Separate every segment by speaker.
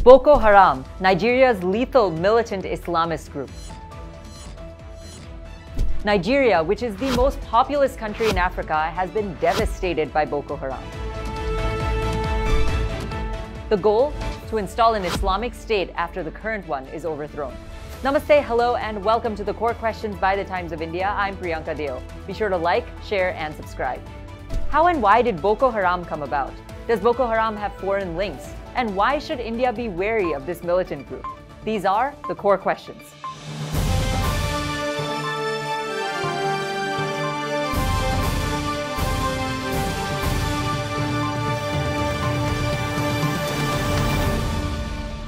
Speaker 1: Boko Haram, Nigeria's lethal militant Islamist group. Nigeria, which is the most populous country in Africa, has been devastated by Boko Haram. The goal? To install an Islamic state after the current one is overthrown. Namaste, hello, and welcome to the Core Questions by the Times of India. I'm Priyanka Deo. Be sure to like, share, and subscribe. How and why did Boko Haram come about? Does Boko Haram have foreign links? And why should India be wary of this militant group? These are the Core Questions.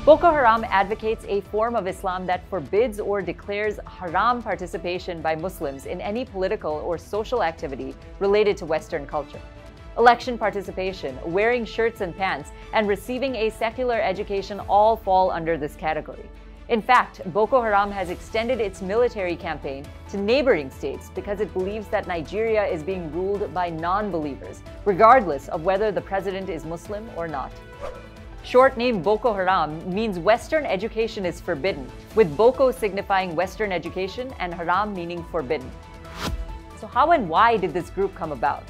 Speaker 1: Boko Haram advocates a form of Islam that forbids or declares haram participation by Muslims in any political or social activity related to Western culture. Election participation, wearing shirts and pants, and receiving a secular education all fall under this category. In fact, Boko Haram has extended its military campaign to neighboring states because it believes that Nigeria is being ruled by non-believers, regardless of whether the president is Muslim or not. Short name Boko Haram means Western education is forbidden, with Boko signifying Western education and Haram meaning forbidden. So how and why did this group come about?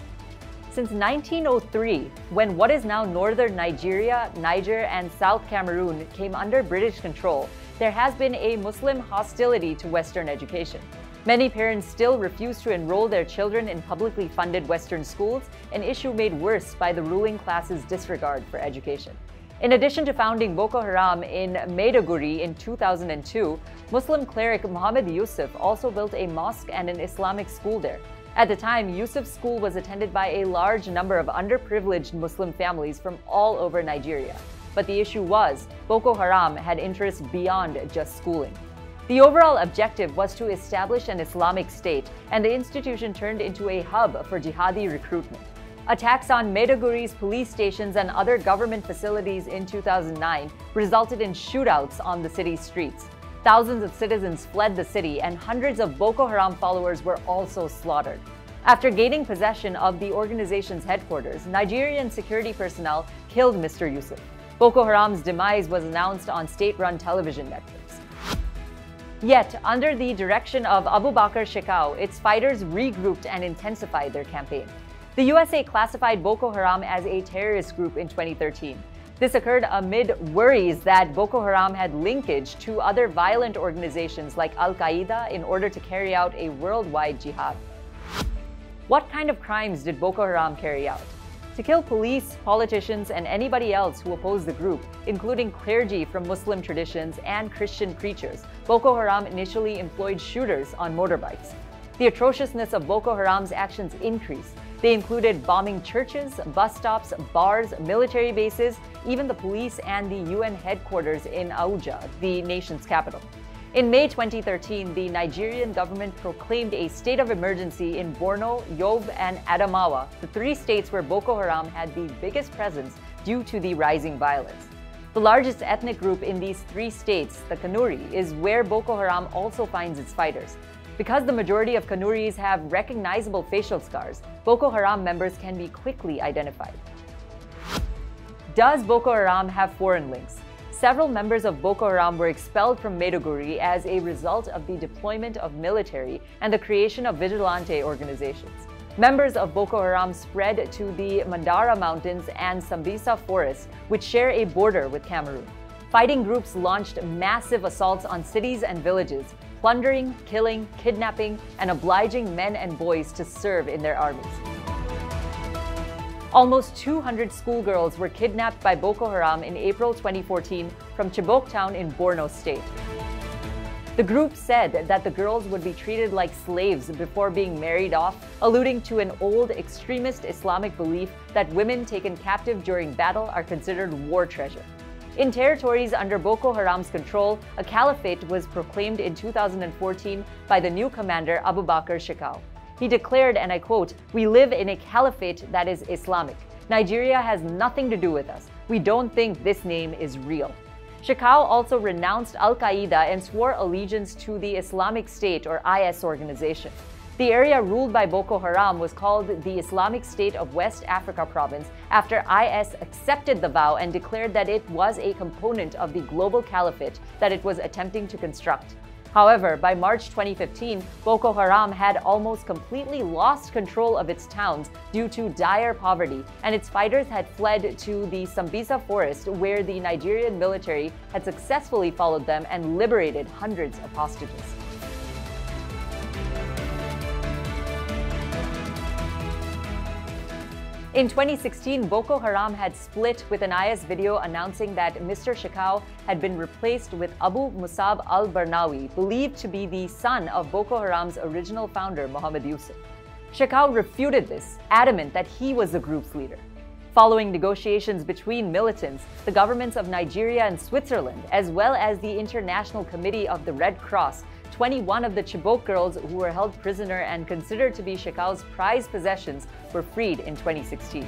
Speaker 1: Since 1903, when what is now northern Nigeria, Niger, and South Cameroon came under British control, there has been a Muslim hostility to Western education. Many parents still refuse to enroll their children in publicly funded Western schools, an issue made worse by the ruling class's disregard for education. In addition to founding Boko Haram in Maiduguri in 2002, Muslim cleric Muhammad Yusuf also built a mosque and an Islamic school there. At the time, Yusuf's school was attended by a large number of underprivileged Muslim families from all over Nigeria. But the issue was, Boko Haram had interests beyond just schooling. The overall objective was to establish an Islamic state, and the institution turned into a hub for jihadi recruitment. Attacks on Maiduguri's police stations and other government facilities in 2009 resulted in shootouts on the city's streets. Thousands of citizens fled the city, and hundreds of Boko Haram followers were also slaughtered. After gaining possession of the organization's headquarters, Nigerian security personnel killed Mr. Yusuf. Boko Haram's demise was announced on state-run television networks. Yet, under the direction of Abubakar Shekau, its fighters regrouped and intensified their campaign. The USA classified Boko Haram as a terrorist group in 2013. This occurred amid worries that Boko Haram had linkage to other violent organizations like Al-Qaeda in order to carry out a worldwide jihad. What kind of crimes did Boko Haram carry out? To kill police, politicians, and anybody else who opposed the group, including clergy from Muslim traditions and Christian preachers, Boko Haram initially employed shooters on motorbikes. The atrociousness of Boko Haram's actions increased. They included bombing churches, bus stops, bars, military bases, even the police and the UN headquarters in Abuja, the nation's capital. In May 2013, the Nigerian government proclaimed a state of emergency in Borno, Yobe, and Adamawa, the three states where Boko Haram had the biggest presence due to the rising violence. The largest ethnic group in these three states, the Kanuri, is where Boko Haram also finds its fighters. Because the majority of Kanuris have recognizable facial scars, Boko Haram members can be quickly identified. Does Boko Haram have foreign links? Several members of Boko Haram were expelled from Maiduguri as a result of the deployment of military and the creation of vigilante organizations. Members of Boko Haram spread to the Mandara Mountains and Sambisa Forest, which share a border with Cameroon. Fighting groups launched massive assaults on cities and villages, plundering, killing, kidnapping, and obliging men and boys to serve in their armies. Almost 200 schoolgirls were kidnapped by Boko Haram in April 2014 from Chibok town in Borno State. The group said that the girls would be treated like slaves before being married off, alluding to an old extremist Islamic belief that women taken captive during battle are considered war treasure. In territories under Boko Haram's control, a caliphate was proclaimed in 2014 by the new commander Abubakar Shekau. He declared, and I quote, "We live in a caliphate that is Islamic. Nigeria has nothing to do with us. We don't think this name is real." Shekau also renounced Al-Qaeda and swore allegiance to the Islamic State or IS organization. The area ruled by Boko Haram was called the Islamic State of West Africa Province after IS accepted the vow and declared that it was a component of the global caliphate that it was attempting to construct. However, by March 2015, Boko Haram had almost completely lost control of its towns due to dire poverty, and its fighters had fled to the Sambisa forest, where the Nigerian military had successfully followed them and liberated hundreds of hostages. In 2016, Boko Haram had split with an IS video announcing that Mr. Shekau had been replaced with Abu Musab al-Barnawi, believed to be the son of Boko Haram's original founder, Muhammad Yusuf. Shekau refuted this, adamant that he was the group's leader. Following negotiations between militants, the governments of Nigeria and Switzerland, as well as the International Committee of the Red Cross, 21 of the Chibok girls who were held prisoner and considered to be Shekau's prized possessions were freed in 2016.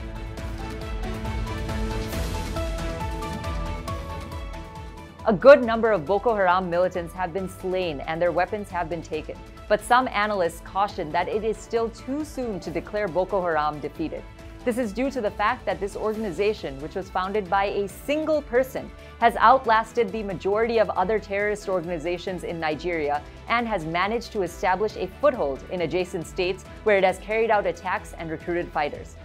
Speaker 1: A good number of Boko Haram militants have been slain and their weapons have been taken, but some analysts caution that it is still too soon to declare Boko Haram defeated. This is due to the fact that this organization, which was founded by a single person, has outlasted the majority of other terrorist organizations in Nigeria and has managed to establish a foothold in adjacent states where it has carried out attacks and recruited fighters.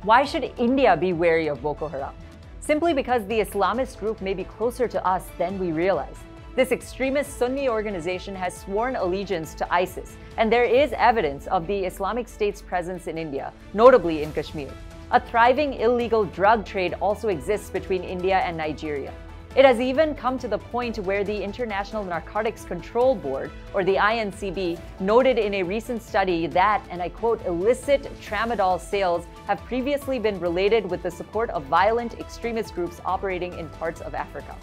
Speaker 1: Why should India be wary of Boko Haram? Simply because the Islamist group may be closer to us than we realize. This extremist Sunni organization has sworn allegiance to ISIS, and there is evidence of the Islamic State's presence in India, notably in Kashmir. A thriving illegal drug trade also exists between India and Nigeria. It has even come to the point where the International Narcotics Control Board, or the INCB, noted in a recent study that, and I quote, illicit tramadol sales have previously been related with the support of violent extremist groups operating in parts of Africa.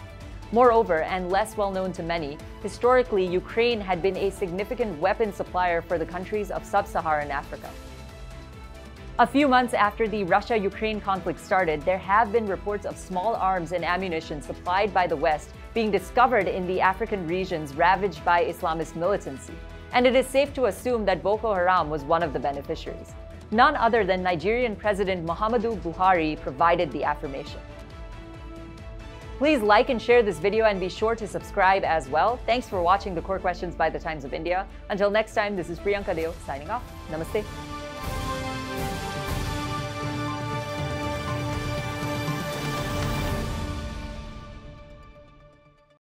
Speaker 1: Moreover, and less well known to many, historically Ukraine had been a significant weapon supplier for the countries of sub-Saharan Africa. A few months after the Russia-Ukraine conflict started, there have been reports of small arms and ammunition supplied by the West being discovered in the African regions ravaged by Islamist militancy, and it is safe to assume that Boko Haram was one of the beneficiaries. None other than Nigerian President Muhammadu Buhari provided the affirmation. Please like and share this video and be sure to subscribe as well. Thanks for watching the Core Questions by the Times of India. Until next time, this is Priyanka Deo signing off. Namaste.